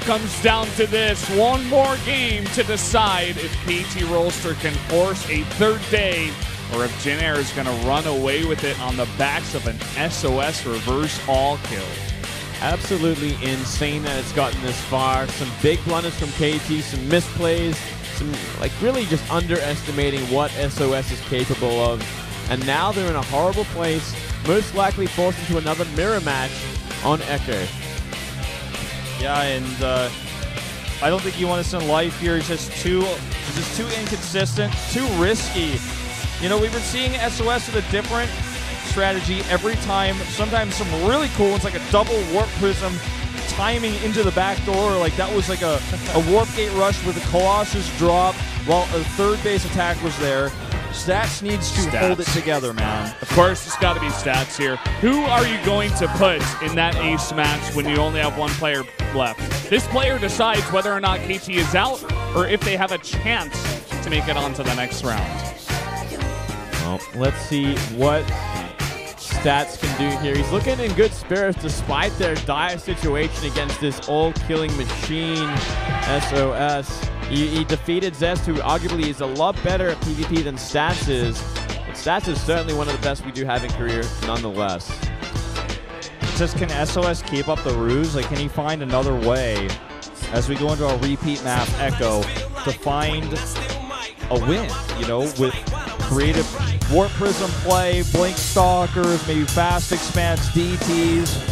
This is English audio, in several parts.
comes down to this. One more game to decide if KT Rolster can force a third day or if Jin Air is going to run away with it on the backs of an SOS reverse all kill. Absolutely insane that it's gotten this far. Some big blunders from KT, some misplays, some really just underestimating what SOS is capable of. And now they're in a horrible place, most likely forced into another mirror match on Echo. Yeah, and I don't think you want to send life here. He's just too inconsistent, too risky. You know, we've been seeing SOS with a different strategy every time. Sometimes some really cool ones, like a double warp prism timing into the back door. Like that was like a warp gate rush with a Colossus drop while a third base attack was there. Stats needs to hold it together, man. Of course, it's got to be Stats here. Who are you going to put in that ace match when you only have one player left? This player decides whether or not KT is out or if they have a chance to make it on to the next round. Well, let's see what Stats can do here. He's looking in good spirits despite their dire situation against this all-killing machine, SOS. He defeated Zest, who arguably is a lot better at PvP than Stats is. But Stats is certainly one of the best we do have in career, nonetheless. Just can SOS keep up the ruse? Like, can he find another way, as we go into our repeat map, Echo, to find a win, you know, with creative Warp Prism play, Blink Stalkers, maybe fast expanse DTs.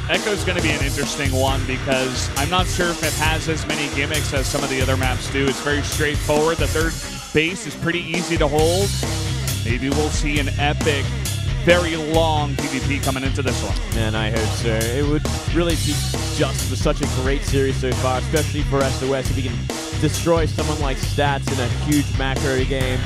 Echo's going to be an interesting one because I'm not sure if it has as many gimmicks as some of the other maps do. It's very straightforward. The third base is pretty easy to hold. Maybe we'll see an epic, very long PvP coming into this one. Man, I hope so. It would really be just for such a great series so far, especially for SOS if he can destroy someone like Stats in a huge macro game.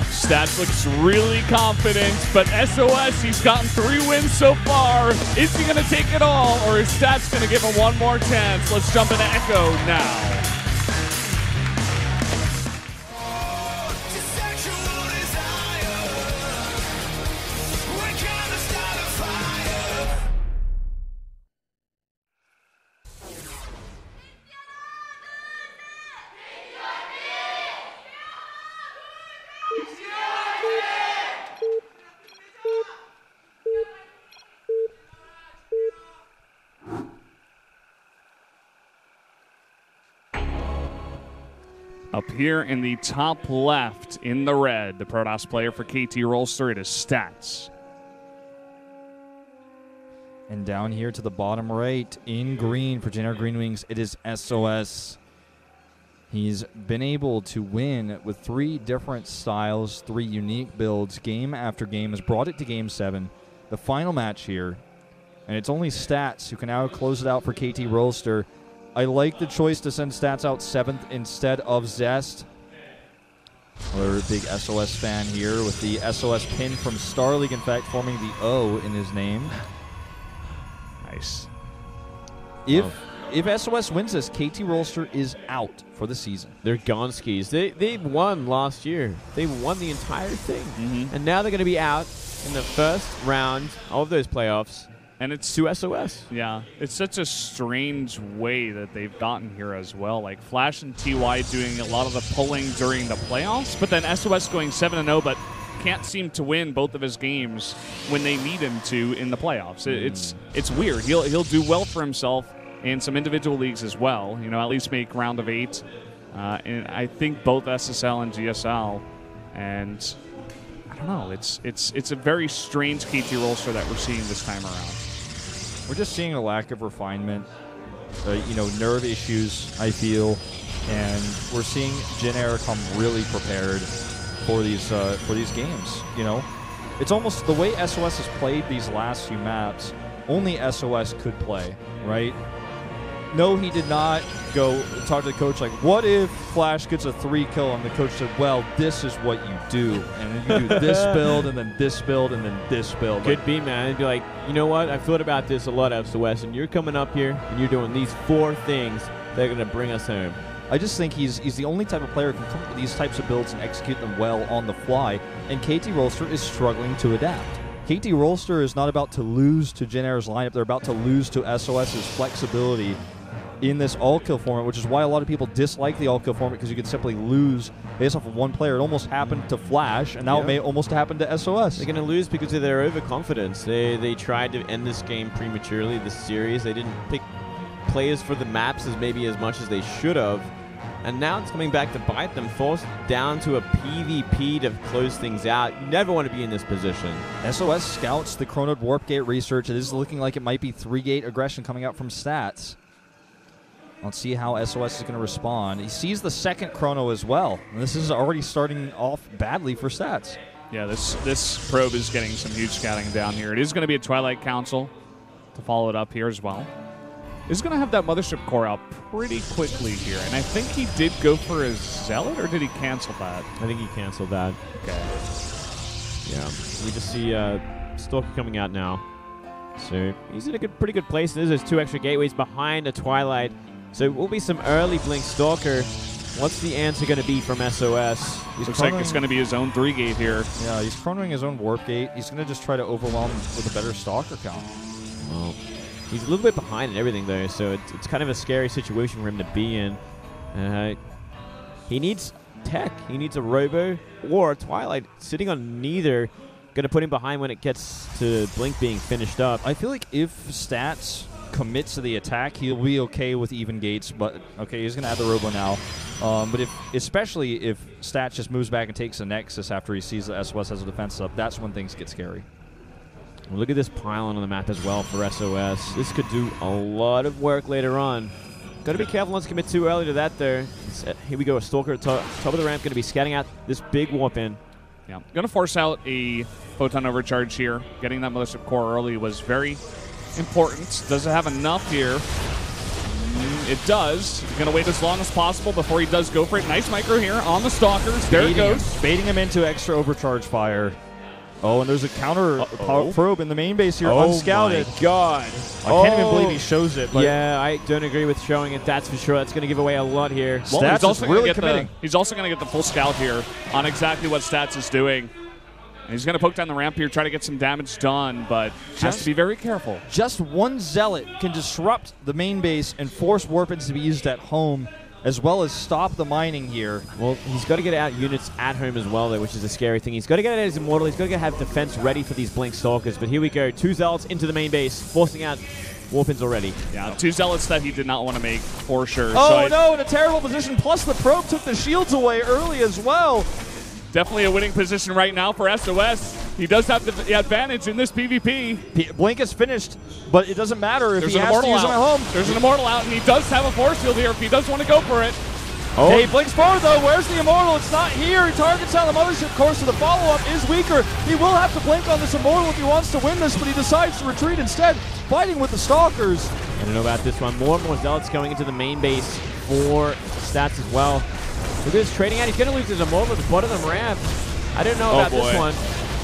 Stats looks really confident, but SOS, he's gotten 3 wins so far. Is he going to take it all, or is Stats going to give him one more chance? Let's jump into Echo now. Up here in the top left, in the red, the Protoss player for KT Rolster, it is Stats. And down here to the bottom right, in green for Jin Air Green Wings, it is SOS. He's been able to win with 3 different styles, 3 unique builds, game after game, has brought it to Game 7. The final match here, and it's only Stats who can now close it out for KT Rolster. I like the choice to send Stats out 7th instead of Zest. Another big SOS fan here with the SOS pin from Star League, in fact, forming the O in his name. Nice. If SOS wins this, KT Rolster is out for the season. They're Gonskis. They won last year. They won the entire thing. And now they're going to be out in the first round of those playoffs. And it's to SOS. Yeah, it's such a strange way that they've gotten here as well. Like Flash and TY doing a lot of the pulling during the playoffs, but then SOS going 7-0, but can't seem to win both of his games when they need him to in the playoffs. It's weird. He'll do well for himself in some individual leagues as well. You know, at least make round of 8. And I think both SSL and GSL. And I don't know. It's a very strange KT Rolster that we're seeing this time around. We're just seeing a lack of refinement, you know, nerve issues, I feel, and we're seeing Jin Air come really prepared for these games. You know, it's almost the way SOS has played these last few maps. Only SOS could play, right? No, he did not go talk to the coach like, what if Flash gets a 3 kill? And the coach said, well, this is what you do. And you do this build, and then this build, and then this build. Could be, man. It'd be like, you know what? I've thought about this a lot, SOS, and you're coming up here, and you're doing these 4 things that are going to bring us home. I just think he's the only type of player who can come up with these types of builds and execute them well on the fly, and KT Rolster is struggling to adapt. KT Rolster is not about to lose to Jin Air's lineup. They're about to lose to SOS's flexibility in this all-kill format, which is why a lot of people dislike the all-kill format, because you could simply lose based off of one player. It almost happened to Flash, and now it may almost happen to SOS. They're going to lose because of their overconfidence. They tried to end this game prematurely, this series. They didn't pick players for the maps as much as they should have. And now it's coming back to bite them, forced down to a PvP to close things out. You never want to be in this position. SOS scouts the Chronode Warp Gate research. It is looking like it might be 3-gate aggression coming out from Stats. Let's see how SOS is going to respond. He sees the second Chrono as well. And this is already starting off badly for Stats. Yeah, this probe is getting some huge scouting down here. It is going to be a Twilight Council to follow it up here as well. Is going to have that Mothership core out pretty quickly here. And I think he did go for his Zealot, or did he cancel that? I think he canceled that. Okay. Yeah. We just see Stalker coming out now. So he's in a pretty good place. There's 2 extra gateways behind a Twilight. So it will be some early Blink Stalker. What's the answer going to be from SOS? Looks like it's going to be his own 3-gate here. Yeah, he's chronoing his own Warp Gate. He's going to just try to overwhelm with a better Stalker count. Well, he's a little bit behind in everything, though, so it's kind of a scary situation for him to be in. He needs tech. He needs a Robo or a Twilight. Sitting on neither, going to put him behind when it gets to Blink being finished up. I feel like if Stats commits to the attack, he'll be okay with even gates. But okay, he's going to add the Robo now. But especially if Stats just moves back and takes a Nexus after he sees that SOS has a defense up, that's when things get scary. Well, look at this pylon on the map as well for SOS. This could do a lot of work later on. Got to be careful not to commit too early to that there. Here we go, a Stalker at top of the ramp, going to be scouting out this big warp in. Yeah, going to force out a Photon Overcharge here. Getting that Mothership core early was very important. Does it have enough here? It does. He's going to wait as long as possible before he does go for it. Nice micro here on the Stalkers. There it goes. Baiting him into extra overcharge fire. Oh, and there's a counter probe in the main base here, unscouted. Oh, my God. I can't even believe he shows it. But yeah, I don't agree with showing it, that's for sure. That's going to give away a lot here. Well, Stats he's also is really committing. He's also going to get the full scout here on exactly what Stats is doing. And he's going to poke down the ramp here, try to get some damage done, but has to be very careful. Just one Zealot can disrupt the main base and force Warpins to be used at home, as well as stop the mining here. Well, he's got to get out units at home as well, though, which is a scary thing. He's got to get out his Immortal. He's got to have defense ready for these Blink Stalkers. But here we go. 2 Zealots into the main base, forcing out Warpins already. Yeah, 2 Zealots that he did not want to make, for sure. Oh, no, in a terrible position. Plus, the probe took the shields away early as well. Definitely a winning position right now for SOS. He does have the advantage in this PvP. Blink is finished, but it doesn't matter if There's he an has to Immortal use him at home. There's an Immortal out, and he does have a force field here if he does want to go for it. Oh. Hey, Blink's forward, though. Where's the Immortal? It's not here. He targets out the Mothership core, so the follow-up is weaker. He will have to blink on this Immortal if he wants to win this, but he decides to retreat instead, fighting with the Stalkers. I don't know about this one. More and more Zealots going into the main base for Stats as well. Look at this trading out. He's going to lose his Immortal at the bottom of the ramp. I don't know about this one.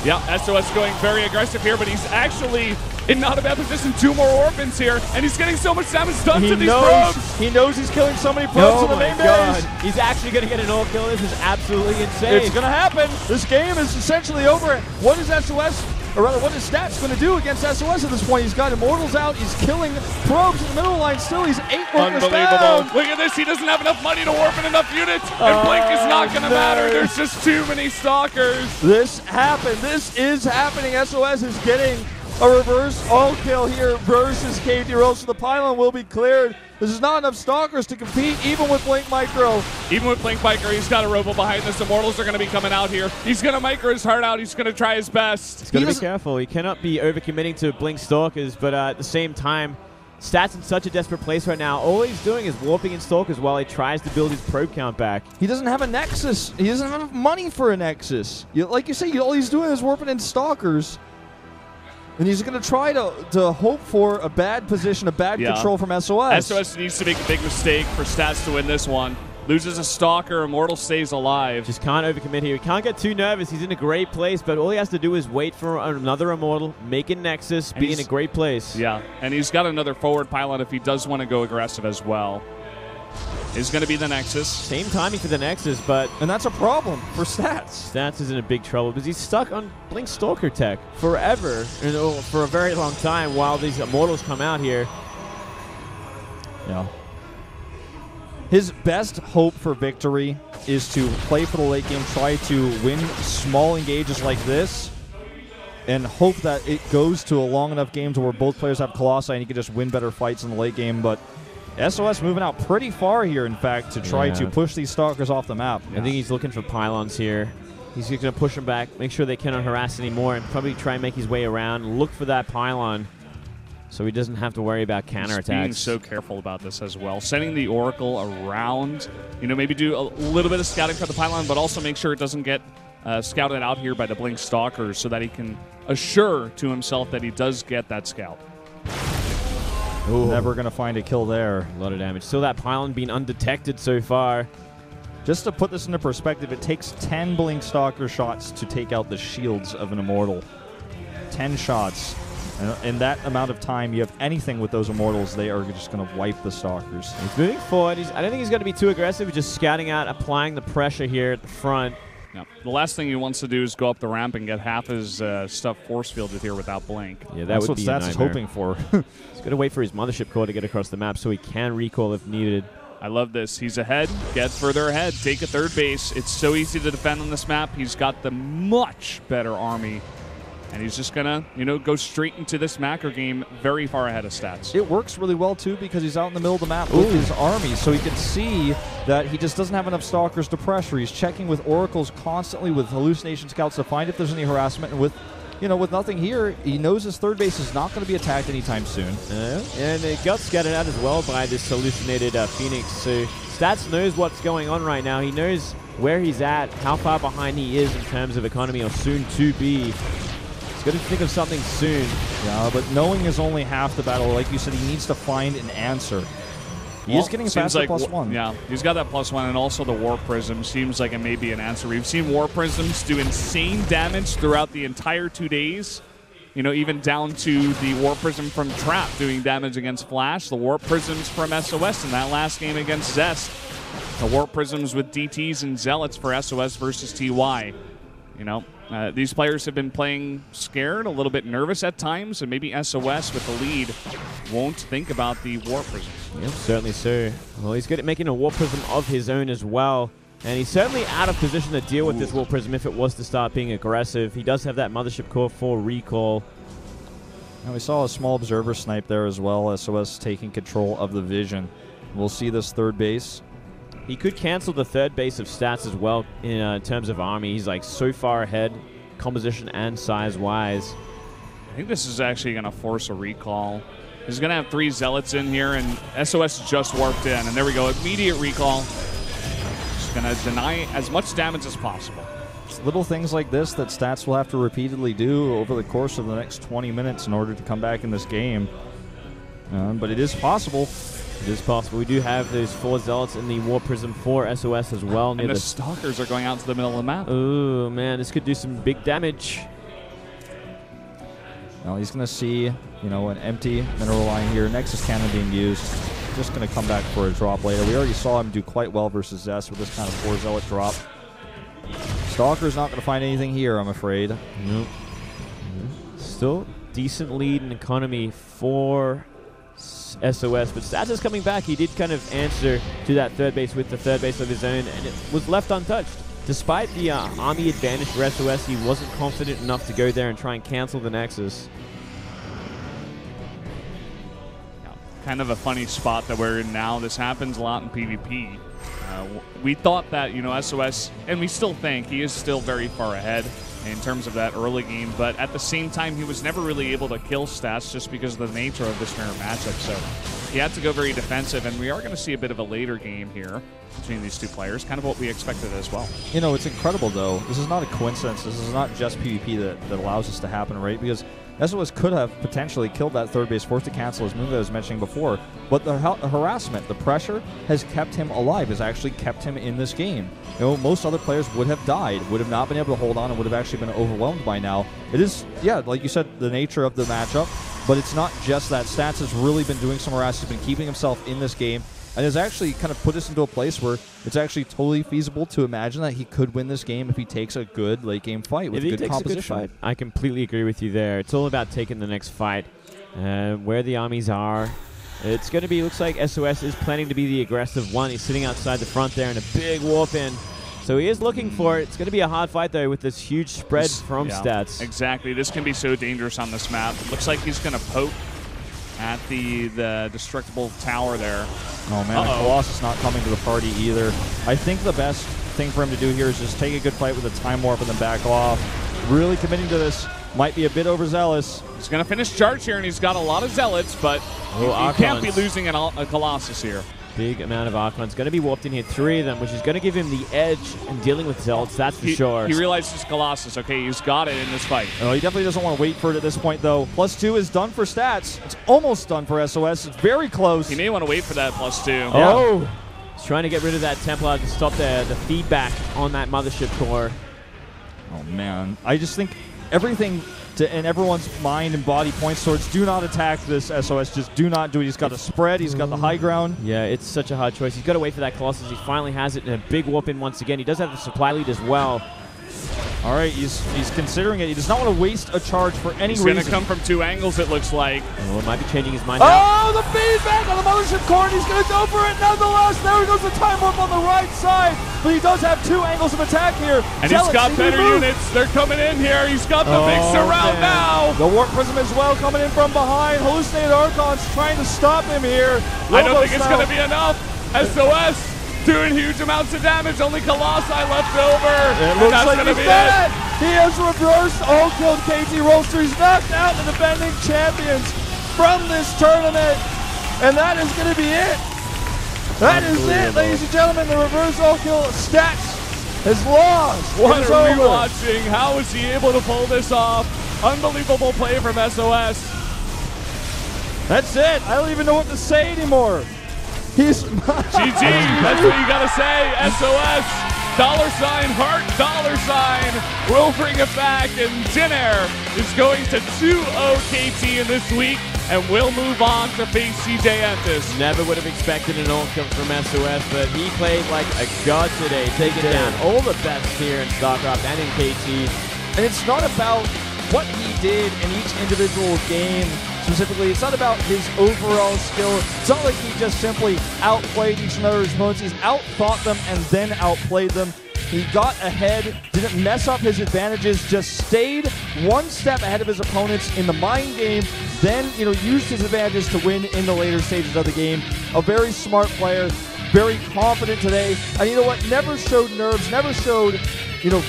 Yeah, SOS going very aggressive here, but he's actually in not a bad position. 2 more Orphans here, and he's getting so much damage done to these probes. He knows he's killing so many probes in the main base. He's actually going to get an all kill. This is absolutely insane. It's going to happen. This game is essentially over. What is SOS, or rather, what is Stats going to do against SOS at this point? He's got Immortals out. He's killing probes in the middle line still. He's 8 workers down. Look at this. He doesn't have enough money to warp in enough units, and Blink is not going to matter. There's just too many Stalkers. This happened. This is happening. SOS is getting a reverse all kill here versus KD, so the pylon will be cleared. This is not enough Stalkers to compete, even with Blink Micro. Even with Blink Micro, he's got a Robo behind this. Immortals are going to be coming out here. He's going to micro his heart out. He's going to try his best. He's got to be careful. He cannot be overcommitting to Blink Stalkers, but at the same time, Stats in such a desperate place right now. All he's doing is warping in Stalkers while he tries to build his probe count back. He doesn't have a Nexus. He doesn't have enough money for a Nexus. Like you say, all he's doing is warping in Stalkers. And he's going to try to hope for a bad position, a bad control from SOS. SOS needs to make a big mistake for Stats to win this one. Loses a Stalker, Immortal stays alive. Just can't overcommit here. He can't get too nervous. He's in a great place, but all he has to do is wait for another Immortal, make a Nexus, be in a great place. Yeah, and he's got another forward pylon if he does want to go aggressive as well. Is going to be the Nexus. Same timing for the Nexus, but... And that's a problem for Stats. Stats is in a big trouble because he's stuck on Blink Stalker tech forever, for a very long time while these Immortals come out here. Yeah. His best hope for victory is to play for the late game, try to win small engages like this, and hope that it goes to a long enough game to where both players have Colossi and he can just win better fights in the late game. But SOS moving out pretty far here, in fact, to try to push these Stalkers off the map. I think he's looking for pylons here. He's going to push them back, make sure they cannot harass anymore, and probably try and make his way around, look for that pylon so he doesn't have to worry about counterattacks. He's being so careful about this as well. Sending the Oracle around, maybe do a little bit of scouting for the pylon, but also make sure it doesn't get scouted out here by the Blink Stalkers so that he can assure to himself that he does get that scout. Ooh. Never going to find a kill there. A lot of damage. Still that pylon being undetected so far. Just to put this into perspective, it takes 10 Blink Stalker shots to take out the shields of an Immortal. 10 shots. And in that amount of time, you have anything with those Immortals, they are just going to wipe the Stalkers. He's moving forward. I don't think he's going to be too aggressive. He's just scouting out, applying the pressure here at the front. Yep. The last thing he wants to do is go up the ramp and get half his stuff force fielded here without Blink. Yeah, that's would what be Stats is hoping for. He's going to wait for his Mothership Core to get across the map so he can recall if needed. I love this. He's ahead, get further ahead, take a third base. It's so easy to defend on this map. He's got the much better army. And he's just going to, go straight into this macro game very far ahead of Stats. It works really well, too, because he's out in the middle of the map with his army, so he can see that he just doesn't have enough Stalkers to pressure. He's checking with Oracles constantly with Hallucination Scouts to find if there's any harassment. And with nothing here, he knows his third base is not going to be attacked anytime soon. And it got scattered out as well by this hallucinated Phoenix. So Stats knows what's going on right now. He knows where he's at, how far behind he is in terms of economy or soon to be. Got to think of something soon. Yeah, but knowing is only half the battle. Like you said, he needs to find an answer. He is getting faster like +1. Yeah, he's got that +1, and also the War Prism seems like it may be an answer. We've seen War Prisms do insane damage throughout the entire 2 days. Even down to the War Prism from Trap doing damage against Flash. The War Prisms from SOS in that last game against Zest. The War Prisms with DTs and Zealots for SOS versus TY. These players have been playing scared, a little bit nervous at times, and maybe SOS with the lead won't think about the War Prisms. Yep, certainly so. Well, he's good at making a War Prism of his own as well, and he's certainly out of position to deal with this War Prism if it was to start being aggressive. He does have that Mothership Core for recall. And we saw a small Observer snipe there as well, SOS taking control of the vision. We'll see this third base. He could cancel the third base of Stats as well in terms of army. He's like so far ahead, composition and size-wise. I think this is actually going to force a recall. He's going to have 3 Zealots in here, and SOS just warped in. And there we go, immediate recall. Just going to deny as much damage as possible. It's little things like this that Stats will have to repeatedly do over the course of the next 20 minutes in order to come back in this game. But it is possible. It is possible. We do have those 4 Zealots in the War Prism for SOS as well. And the Stalkers are going out to the middle of the map. Oh, man, this could do some big damage. Now he's going to see, an empty mineral line here. Nexus cannon being used. Just going to come back for a drop later. We already saw him do quite well versus Zest with this kind of 4 Zealot drop. Stalker's not going to find anything here, I'm afraid. Nope. Still decent lead in economy for SOS, but Stats is coming back. He did kind of answer to that third base with the third base of his own, and it was left untouched. Despite the army advantage for SOS, he wasn't confident enough to go there and try and cancel the Nexus. Kind of a funny spot that we're in now. This happens a lot in PvP. We thought that, SOS, and we still think he is still very far ahead in terms of that early game, but at the same time, he was never really able to kill Stats just because of the nature of this mirror matchup, so he had to go very defensive, and we are going to see a bit of a later game here between these two players, kind of what we expected as well. It's incredible, though. This is not a coincidence. This is not just PvP that allows this to happen, right? Because SOS could have potentially killed that third base, forced to cancel, as Moonga was mentioning before, but the harassment, the pressure, has kept him alive, has actually kept him in this game. Most other players would have died, would have not been able to hold on, and would have actually been overwhelmed by now. It is, like you said, the nature of the matchup, but it's not just that. Stats has really been doing some harassment, has been keeping himself in this game, and has actually kind of put us into a place where it's actually totally feasible to imagine that he could win this game if he takes a good late-game fight with good composition. A good fight. I completely agree with you there. It's all about taking the next fight, where the armies are, It's going to be, looks like SOS is planning to be the aggressive one. He's sitting outside the front there in a big warp in. So he is looking for it. It's going to be a hard fight, though, with this huge spread from Stats. Exactly. This can be so dangerous on this map. Looks like he's going to poke at the destructible tower there. Oh, man, Colossus not coming to the party either. I think the best thing for him to do here is just take a good fight with a time warp and then back off. Really committing to this. Might be a bit overzealous. He's going to finish charge here, and he's got a lot of Zealots, but he can't be losing a Colossus here. Big amount of Archons. Going to be warped in here, 3 of them, which is going to give him the edge in dealing with Zealots, that's for sure. He realizes Colossus. Okay, he's got it in this fight. Oh, he definitely doesn't want to wait for it at this point, though. +2 is done for Stats. It's almost done for SOS. It's very close. He may want to wait for that +2. Oh! Yeah. He's trying to get rid of that Templar to stop the feedback on that mothership core. Oh, man. I just think everything in everyone's mind and body points towards do not attack this SOS. Just do not do it. He's got a spread. He's got the high ground. Yeah, it's such a hard choice. He's got to wait for that Colossus. He finally has it in a big whoop in once again. He does have the supply lead as well. All right, he's considering it. He does not want to waste a charge for any reason. He's going to come from 2 angles, it looks like. Oh, it might be changing his mind now. Oh, the feedback on the mothership core, and he's going to go for it nonetheless. There goes the time warp on the right side, but he does have 2 angles of attack here. And he's got better units. They're coming in here. He's got the big surround now. The warp prism as well coming in from behind. Hallucinated Archons trying to stop him here. I don't think it's going to be enough. SOS doing huge amounts of damage. Only Colossi left over. It looks like he's dead. He has reversed all killed KT Roaster. He's knocked out the defending champions from this tournament. And that is going to be it. That is it, ladies and gentlemen. The reverse all kill Stats has lost. What are we watching? How is he able to pull this off? Unbelievable play from SOS. That's it. I don't even know what to say anymore. He's GG, that's what you gotta say. SOS, $, heart, $. We'll bring it back, and Jinair is going to 2-0 KT in this week, and we'll move on to face CJ Entis. Never would have expected an all kill from SOS, but he played like a god today, taking down all the best here in Starcraft and in KT. And it's not about what he did in each individual game. Specifically, it's not about his overall skill. It's not like he just simply outplayed each and other's opponents. He's outthought them and then outplayed them. He got ahead, didn't mess up his advantages, just stayed 1 step ahead of his opponents in the mind game, then used his advantages to win in the later stages of the game. A very smart player, very confident today. And you know what? Never showed nerves, never showed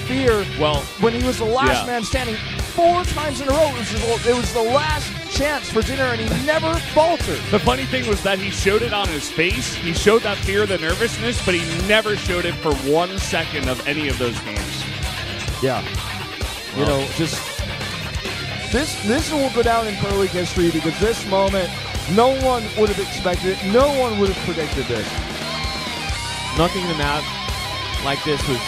fear. Well, when he was the last man standing 4 times in a row, it was the last chance for Jinair, and he never faltered. The funny thing was that he showed it on his face. He showed that fear, the nervousness, but he never showed it for 1 second of any of those games. Yeah. Just this will go down in Pro League history because this moment, no one would have expected it. No one would have predicted this. Knocking them out like this was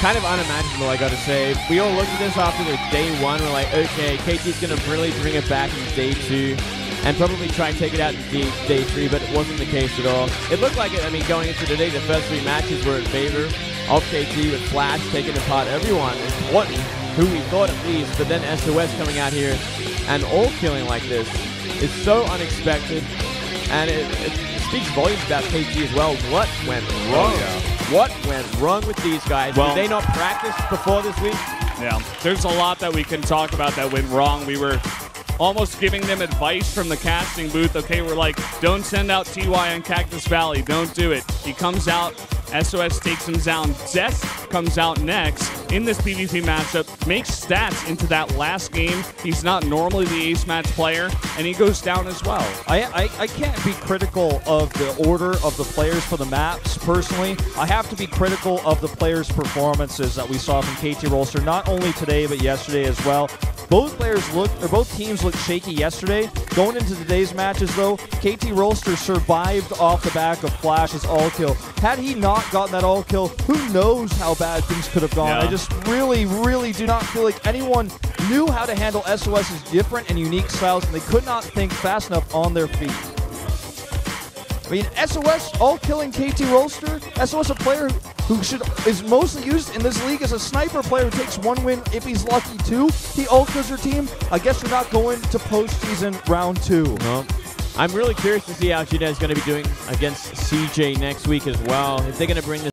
kind of unimaginable, I gotta say. We all looked at this after the day 1. We're like, okay, KT's gonna really bring it back in day 2 and probably try and take it out in day 3, but it wasn't the case at all. It looked like it, going into today, the first 3 matches were in favor of KT with Flash taking apart everyone, important, who we thought at least, but then SOS coming out here and all killing like this is so unexpected, and it speaks volumes about KT as well. What went wrong? What went wrong with these guys? Did they not practice before this week? Yeah, there's a lot that we can talk about that went wrong. We were almost giving them advice from the casting booth. Okay, we're like, don't send out TY on Cactus Valley. Don't do it. He comes out. SOS takes him down. Des comes out next in this PvP matchup, makes Stats into that last game. He's not normally the ace match player, and he goes down as well. I can't be critical of the order of the players for the maps, personally. I have to be critical of the players' performances that we saw from KT Rolster, not only today, but yesterday as well. Both teams looked shaky yesterday. Going into today's matches, though, KT Rolster survived off the back of Flash's all-kill. Had he not gotten that all-kill, who knows how bad things could have gone. Yeah. I just really, really do not feel like anyone knew how to handle SOS's different and unique styles, and they could not think fast enough on their feet. SOS all-killing KT Rolster. SOS, a player who is mostly used in this league as a sniper player who takes 1 win if he's lucky 2. He all-kills your team. I guess you're not going to postseason round 2. No. I'm really curious to see how Gina is going to be doing against CJ next week as well. If they're going to bring this